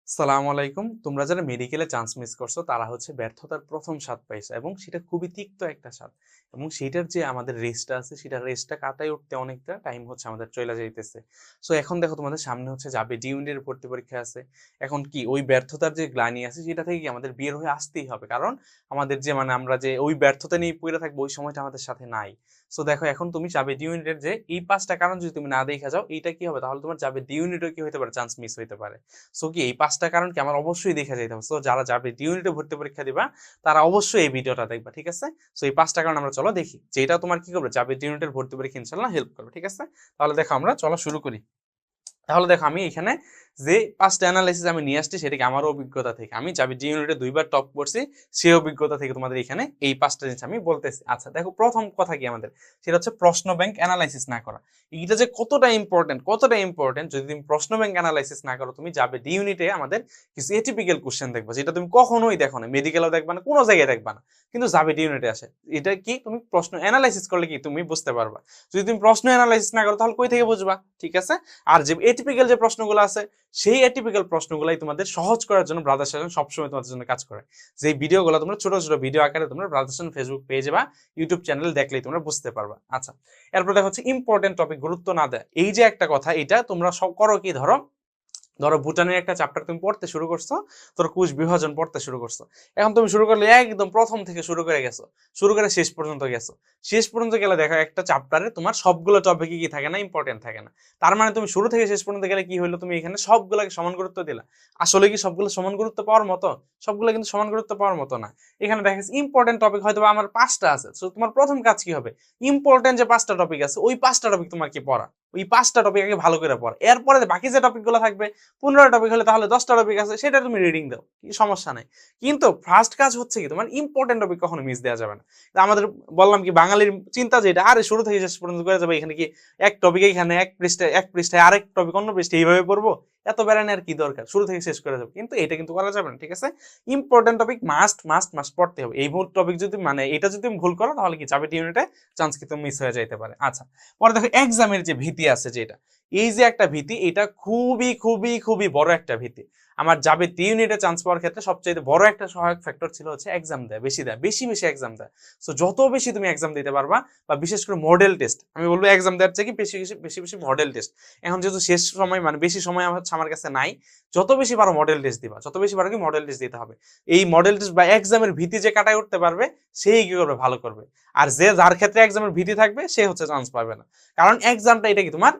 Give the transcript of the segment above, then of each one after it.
সালামু আলাইকুম। তোমরা যারা মেডিকেলে চান্স মিস করছো তারা হচ্ছে ব্যর্থতার প্রথম স্বাদ পাইছো এবং সেটা খুবই তিক্ত একটা স্বাদ এবং সেটার যে আমাদের রেসটা আছে সেটা রেসটা কাটাই উঠতে অনেকটা টাইম হচ্ছে আমাদের চলে যাইতেছে। সো এখন দেখো তোমাদের সামনে হচ্ছে যাবে ডি ইউনিটের ভর্তি পরীক্ষা আছে। এখন কি ওই ব্যর্থতার যে গ্লানি আছে সেটা থেকে কি আমাদের বের হয়ে আসতেই হবে, কারণ আমাদের যে আমরা যে ওই ব্যর্থতা নিয়ে পড়ে থাকবো ওই সময়টা আমাদের সাথে নাই। সো দেখো এখন তুমি যাবে ডি ইউনিটের যে এই 5টা কারণ যদি তুমি না দেখা যাও এইটা কি হবে, তাহলে তোমার যাবে ডি ইউনিটও কি হতে পারে, চান্স মিস হইতে পারে। সো কি এই 5টা কারণ কি আমার অবশ্যই দেখা যাইতে হবে। সো যারা যাবে ডি ইউনিটে ভর্তি পরীক্ষা দিবা তারা অবশ্যই এই ভিডিওটা দেখবা, ঠিক আছে? সো এই 5টা কারণ আমরা চলো দেখি, যেটা তোমার কি করবে যাবে ডি ইউনিটের ভর্তি পরীক্ষা ইনশাআল্লাহ হেল্প করবে, ঠিক আছে? তাহলে দেখো আমরা চলো শুরু করি। তাহলে দেখো আমি এখানে যে 5টা অ্যানালাইসিস আমি নিয়ে আসছি সেটা কি আমার অভিজ্ঞতা থেকে, আমি যাবে ডি ইউনিটে 2বার টপ করছি সেই অভিজ্ঞতা থেকে তোমাদের এখানে এই 5টা জিনিস আমি বলতেছি। আচ্ছা দেখো, প্রথম কথা কি আমাদের, সেটা হচ্ছে প্রশ্ন ব্যাংক অ্যানালাইসিস না করা। এইটা যে কতটা ইম্পর্টেন্ট যদি তুমি প্রশ্ন ব্যাংক অ্যানালাইসিস না করো, তুমি যাবে ডি ইউনিটে আমাদের কিছু এটিপিক্যাল কোশ্চেন দেখবা যেটা তুমি কখনোই দেখো না, মেডিকেলেও দেখবা না, কোনো জায়গায় দেখবা না, কিন্তু যাবে ডি ইউনিটে আসে। এটা কি তুমি প্রশ্ন অ্যানালাইসিস করলে কি তুমি বুঝতে পারবা। যদি তুমি প্রশ্ন অ্যানালাইসিস না করো তাহলে কই থেকে বুঝবা, ঠিক আছে? আর যে এটিপিক্যাল যে প্রশ্নগুলো আছে সেই এটিপিক্যাল প্রশ্নগুলাই তোমাদের সহজ করার জন্য ব্রাদার সেশন সবসময় তোমাদের জন্য কাজ করে। যে ভিডিওগুলো তোমরা ছোট ছোট ভিডিও আকারে তোমরা ব্রাদার সেশন ফেসবুক পেজে বা ইউটিউব চ্যানেল দেখলেই তোমরা বুঝতে পারবা। আচ্ছা, এরপর দেখা হচ্ছে ইম্পর্টেন্ট টপিক গুরুত্ব না দেয়। এই যে একটা কথা, এটা তোমরা সব করো কি, ধরো ধরো ভুটানের একটা চ্যাপ্টার তুমি পড়তে শুরু করছো, তোর কোষ বিভাজন পড়তে শুরু করছো। এখন তুমি শুরু করলে একদম প্রথম থেকে শুরু করে গেছো, শুরু করে শেষ পর্যন্ত গেছো। শেষ পর্যন্ত গেলে দেখো একটা চ্যাপ্টারে তোমার সবগুলো টপিক কি থাকে না, ইম্পর্টেন্ট থাকে না। তার মানে তুমি শুরু থেকে শেষ পর্যন্ত গেলে কি হলো, তুমি এখানে সবগুলোকে সমান গুরুত্ব দিলা। আসলে কি সবগুলো সমান গুরুত্ব পাওয়ার মতো? সবগুলো কিন্তু সমান গুরুত্ব পাওয়ার মতো না। এখানে দেখা যাচ্ছে ইম্পর্টেন্ট টপিক হয়তো আমার 5টা আছে, তো তোমার প্রথম কাজ কি হবে, ইম্পর্টেন্ট যে 5টা টপিক আছে ওই 5টা টপিক তোমার কি পড়া, ওই 5টা টপিক আগে ভালো করে পড়া। এরপরে বাকি যে টপিকগুলো থাকবে 15টা টপিক হলে তাহলে 10টা টপিক আছে সেটা তুমি রিডিং দাও, কি সমস্যা নাই। কিন্তু ফার্স্ট কাজ হচ্ছে কি, তোমার ইম্পর্টেন্ট টপিক কখনো মিস দেওয়া যাবে না। আমাদের বললাম কি বাঙালির চিন্তা যেটা, আরে শুরু থেকে শেষ পর্যন্ত করে যাবে, এখানে কি এক টপিক এখানে এক পৃষ্ঠায় আরেক টপিক অন্য পৃষ্ঠায় এইভাবে পড়বো, এত বেড়ানি আর কি দরকার, শুরু থেকে শেষ করে যাবো, কিন্তু এটা কিন্তু করা যাবে না, ঠিক আছে? Important topic must must must পড়তে হবে। এই ভুল টপিক যদি এটা যদি তুমি ভুল করো তাহলে কি যাবে ইউনিটে চান্স কিন্তু মিস হয়ে যাইতে পারে। আচ্ছা, পরে দেখো এক্সামের যে ভীতি আছে যেটা, এই যে একটা ভীতি, এটা খুবই খুবই খুবই বড় একটা ভীতি। আমার যাবে 3 ইউনিটে চান্স পাওয়ার ক্ষেত্রে সবচেয়ে বড় একটা সহায়ক ফ্যাক্টর ছিল হচ্ছে এক্সাম দেয়, বেশি বেশি এক্সাম দেয়। সো যত বেশি তুমি এক্সাম দিতে পারবা, বা বিশেষ করে মডেল টেস্ট, আমি বলবো এক্সাম দেওয়ার থেকে বেশি বেশি বেশি বেশি মডেল টেস্ট। এখন যেহেতু শেষ সময় বেশি সময় হচ্ছে আমার কাছে নাই, যত বেশি পারো মডেল টেস্ট দিবা, যত বেশি পারো কি মডেল টেস্ট দিতে হবে। এই মডেল টেস্ট বা এক্সামের ভীতি যে কাটায় উঠতে পারবে সেই কি করবে, ভালো করবে। আর যার ক্ষেত্রে এক্সামের ভীতি থাকবে সে হচ্ছে চান্স পাবে না। কারণ এক্সামটা এটা কি তোমার,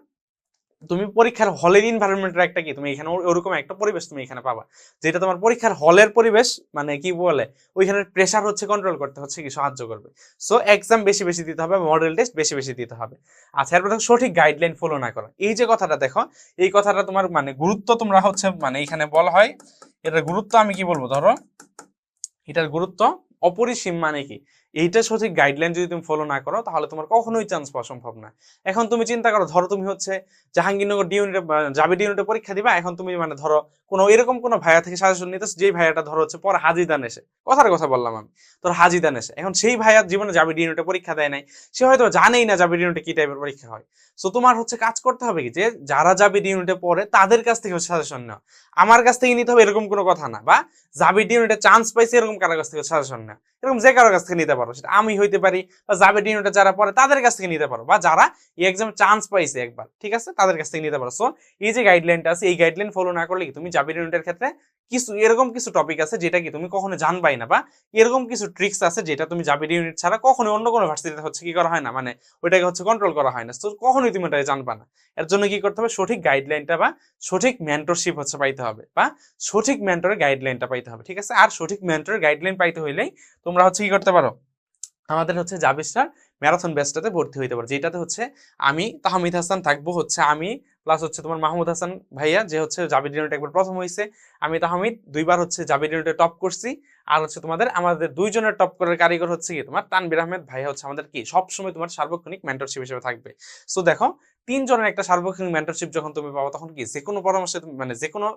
তুমি পরীক্ষার হলের এনভায়রনমেন্টের একটা কি তুমি এখানে ওরকম একটা পরিবেশ তুমি এখানে পাবা, যেটা তোমার পরীক্ষার হলের পরিবেশ, কি বলে, ওইখানের প্রেসার হচ্ছে কন্ট্রোল করতে হচ্ছে কি সাহায্য করবে। সো এক্সাম বেশি বেশি দিতে হবে, মডেল টেস্ট বেশি বেশি দিতে হবে। আচ্ছা, এরপর দেখো সঠিক গাইডলাইন ফলো না করা। এই যে কথাটা দেখো, এই কথাটা তোমার গুরুত্ব তোমরা হচ্ছে এখানে বলা হয়, এটার গুরুত্ব আমি কি বলবো, ধরো এটার গুরুত্ব অপরিসীম। মানে কি, এইটা সঠিক গাইডলাইন যদি তুমি ফলো না করো তাহলে তোমার কখনোই চান্স পাওয়া সম্ভব না। এখন তুমি চিন্তা করো, ধরো তুমি হচ্ছে জাহাঙ্গীরনগর ডি ইউনিটে যাবে ডি ইউনিটে পরীক্ষা দিবা। এখন তুমি ধরো কোনো এরকম কোনো ভাইয়া থেকে সাজেশন নিতেছ, যেই ভাইয়াটা ধরো হচ্ছে পরে হাজিদান এসে, কথার কথা বললাম আমি, তোর হাজিদান এসে, এখন সেই ভাইয়ার জীবনে যাবে ডি ইউনিটে পরীক্ষা দেয় নাই, সে হয়তো জানেই না যাবে ডি ইউনিটে কি টাইপের পরীক্ষা হয়। সো তোমার হচ্ছে কাজ করতে হবে কি, যে যারা যাবে ডি ইউনিটে পড়ে তাদের কাছ থেকে সাজেশন নেওয়া। আমার কাছ থেকে নিতে হবে এরকম কোনো কথা না, বা যাবে ডি ইউনিটে চান্স পাইছে এরকম কারোর কাছ থেকে সাজেশন নেওয়া, এরকম যে কারোর কাছ থেকে নিতে পারো, সেটা আমি হইতে পারি, বা যাবে ডি ইউনিটে যারা পড়ে তাদের কাছ থেকে নিতে পারো, বা যারা এই এক্সামে চান্স পাইছে একবার, ঠিক আছে, তাদের কাছ থেকে নিতে পারো। সো এই যে গাইডলাইনটা আছে, এই গাইডলাইন ফলো না করলে কি তুমি যাবে ডি ইউনিটের ক্ষেত্রে এরকম কিছু টপিক আছে যেটা কি তুমি কখনো জানবাই না, বা এরকম কিছু ট্রিক্স আছে যেটা তুমি যাবে ডি ইউনিট ছাড়া কখনো অন্য কোনো ভার্সিটিতে হচ্ছে কি করা হয় না, ওইটাকে হচ্ছে কন্ট্রোল করা হয় না। তো কখনোই তুমি এটা জানবা না। এর জন্য কি করতে হবে, সঠিক গাইডলাইনটা বা সঠিক মেন্টরশিপ হচ্ছে পাইতে হবে, বা সঠিক মেন্টরের গাইডলাইনটা পাইতে হবে, ঠিক আছে? আর সঠিক মেন্টরের গাইডলাইন পাইতে হইলেই তোমরা হচ্ছে কি করতে পারো, আমাদের হচ্ছে জাবিস্টার ম্যারাথন ব্যাচটাতে ভর্তি হইতে পারে, যেটাতে হচ্ছে আমি তাহমিদ হাসান থাকবো, হচ্ছে আমি প্লাস হচ্ছে তোমার মাহমুদ হাসান ভাইয়া, যে হচ্ছে জাবির ইউনিটে একবার প্রথম হয়েছে, আমি তাহমিদ 2বার হচ্ছে জাবির ইউনিটে টপ করছি। আর হচ্ছে আমাদের 2জনের টপ করার কারিগর হচ্ছে কি তোমার তানবির আহমেদ ভাইয়া, হচ্ছে আমাদের কি সবসময় তোমার সার্বক্ষণিক মেন্টরশিপ হিসেবে থাকবে। সো দেখো, 3জনের একটা সার্বক্ষণিক মেন্টরশিপ যখন তুমি পাবো, তখন কি যে কোনো পরামর্শে যে কোনো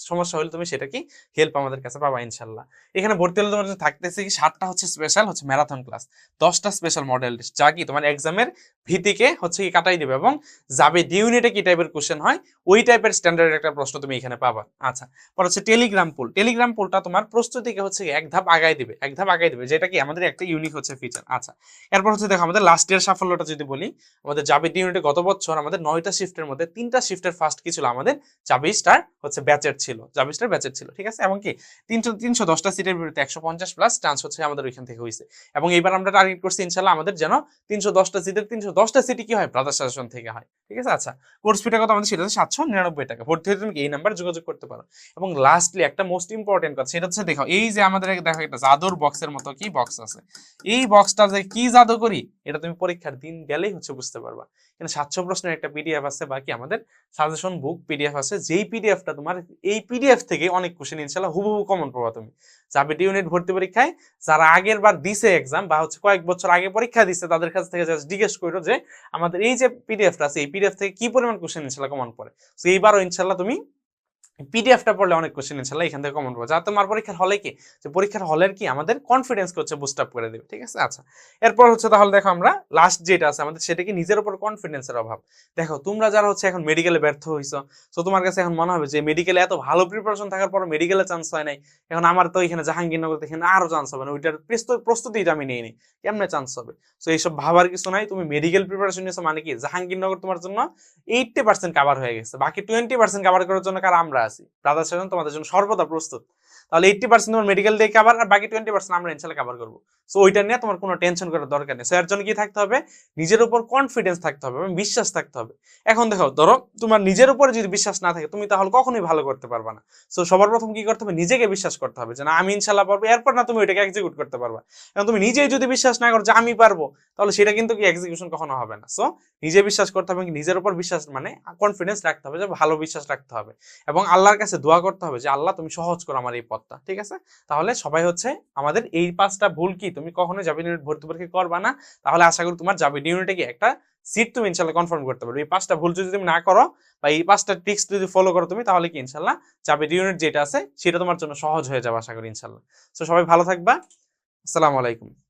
সমস্যা হলে তুমি সেটা কি হেল্প আমাদের কাছে পাবা ইনশাল্লাহ। এখানে ভর্তি হলে তোমার থাকতেছে কি 7টা হচ্ছে স্পেশাল হচ্ছে ম্যারাথন ক্লাস, 10টা স্পেশাল মডেল টেস্ট, যা কি তোমার এক্সামের ভিত্তিকে হচ্ছে কি কাটাই দিবে এবং যাবে ডি ইউনিটে কি টাইপের কোশ্চেন হয় ওই টাইপের স্ট্যান্ডার্ড একটা প্রশ্ন তুমি এখানে পাবা। আচ্ছা, পর হচ্ছে টেলিগ্রাম পুল। টেলিগ্রাম পুলটা তোমার প্রস্তুতিকে হচ্ছে এক ধাপ আগায় দিবে, এক ধাপ আগায় দিবে, যেটা কি আমাদের একটা ইউনিক হচ্ছে ফিচার। আচ্ছা, এরপর হচ্ছে দেখো আমাদের লাস্ট ইয়ার সাফল্যটা যদি বলি, আমাদের জাভা ডি ইউনিটে গত বছর আমাদের 9টা শিফটের মধ্যে 3টা শিফটের ফার্স্ট কি ছিল, আমাদের জাভা স্টার হচ্ছে ব্যাচের ছিল, জাভা স্টার ব্যাচের ছিল, ঠিক আছে। এবং কি 310টা সিটের বিরুদ্ধে 150 প্লাস চান্স হচ্ছে আমাদের ওইখান থেকে হয়েছে। এবং এইবার আমরা টার্গেট করছি ইনশাআল্লাহ আমাদের যেন 310টা সিটের 310টা সিটি কি হয়, ব্রাদার সাজেশন থেকে হয়, ঠিক আছে। আচ্ছা, কোর্স ফিটা কত আমাদের, সেটা হচ্ছে 799 টাকা। ভর্তি হতে তুমি এই নাম্বার যোগাযোগ করতে পারো। এবং লাস্টলি একটা মোস্ট ইম্পর্টেন্ট কথা, সেটা হচ্ছে দেখো এই যে আমাদের দেখো একটা জাদুর বক্সের মতো কি বক্স আছে, এই বক্সটা যে কি জাদু করি এটা তুমি পরীক্ষার দিন গেলেই হচ্ছে বুঝতে পারবা। কিন্তু 700 প্রশ্নের একটা পিডিএফ আছে, বাকি আমাদের সাজেশন বুক পিডিএফ আছে, যেই পিডিএফটা তোমার এই পিডিএফ থেকে অনেক কোশ্চেন ইনশাআল্লাহ হুবহু কমন পাবা তুমি। যাবে ডি ইউনিট ভর্তি পরীক্ষায় যারা আগের বার দিছে এক্সাম বা হচ্ছে কয়েক বছর আগে পরীক্ষা দিছে তাদের কাছ থেকে জাস্ট জিজ্ঞেস করো যে আমাদের এই যে পিডিএফটা আছে এই পিডিএফ থেকে কি পরিমাণ কোশ্চেন ইনশাআল্লাহ কমন পড়ে। তো এইবারও ইনশাআল্লাহ তুমি পিডিএফটা পড়লে অনেক কোশ্চেন ইনশাআল্লাহ এখান থেকে কমন পাবো, যা তোমার পরীক্ষার হলে কি যে পরীক্ষার হলের কি আমাদের কনফিডেন্সকে হচ্ছে বুস্ট আপ করে দেবে, ঠিক আছে। আচ্ছা, এরপর হচ্ছে তাহলে দেখো আমরা লাস্ট যেটা আছে আমাদের সেটা কি নিজের উপর কনফিডেন্সের অভাব। দেখো তোমরা যারা হচ্ছে এখন মেডিকেলে ব্যর্থ হইছো, তো তোমার কাছে এখন মনে হবে যে মেডিকেলে এত ভালো প্রিপারেশন থাকার পর মেডিকেলে চান্স হয় নাই, এখন আমার তো এখানে জাহাঙ্গীরনগর এখানে আরো চান্স হবে না, ওইটার প্রস্তুতিটা আমি নিয়ে নিই, কেমনে চান্স হবে। তো এইসব ভাবার কিছু নাই, তুমি মেডিকেল প্রিপারেশন নিয়েছো মানে কি জাহাঙ্গীরনগর তোমার জন্য 80% কাভার হয়ে গেছে, বাকি 20% কাভার করার জন্য কার আমরা আছি, ব্রাদার সেশন তোমাদের জন্য সর্বদা প্রস্তুত। তাহলে 80% তোমার মেডিকেল দিয়ে কাভার, আর বাকি 20% আমরা ইনশাআল্লাহ কাভার করবো। সো ওইটা নিয়ে তোমার কোনো টেনশন করার দরকার নেই। সো এর জন্য কি থাকতে হবে, নিজের উপর কনফিডেন্স থাকতে হবে এবং বিশ্বাস থাকতে হবে। এখন দেখো ধরো তোমার নিজের উপরে যদি বিশ্বাস না থাকে তুমি তাহলে কখনোই ভালো করতে পারবে না। সো সবার প্রথম কি করতে হবে, নিজেকে বিশ্বাস করতে হবে যে না আমি ইনশাআল্লাহ পারবো, এরপর না তুমি ওইটাকে এক্সিকিউট করতে পারবা। এখন তুমি নিজেই যদি বিশ্বাস না করো যে আমি পারবো, তাহলে সেটা কিন্তু কি এক্সিকিউশন কখনো হবে না। সো নিজে বিশ্বাস করতে হবে, নিজের উপর বিশ্বাস মানে কনফিডেন্স রাখতে হবে, যে ভালো বিশ্বাস রাখতে হবে এবং আল্লাহর কাছে দোয়া করতে হবে যে আল্লাহ তুমি সহজ করো আমার এই পথটা, ঠিক আছে। তাহলে সবাই হচ্ছে আমাদের এই 5টা ভুল কি তুমি কখনোই জাভা ইউনিট ভর্তি পরীক্ষা করবা না, তাহলে আশা করি তোমার জাভা ইউনিটে কি একটা সিট তুমি ইনশাআল্লাহ কনফার্ম করতে পারবে। এই 5টা ভুল যদি তুমি না করো বা এই 5টা ট্রিক্স যদি ফলো করো তুমি, তাহলে কি ইনশাআল্লাহ জাভা ইউনিট যেটা আছে সেটা তোমার জন্য সহজ হয়ে যাবে আশা করি ইনশাআল্লাহ। তো সবাই ভালো থাকবা, আসসালামু আলাইকুম।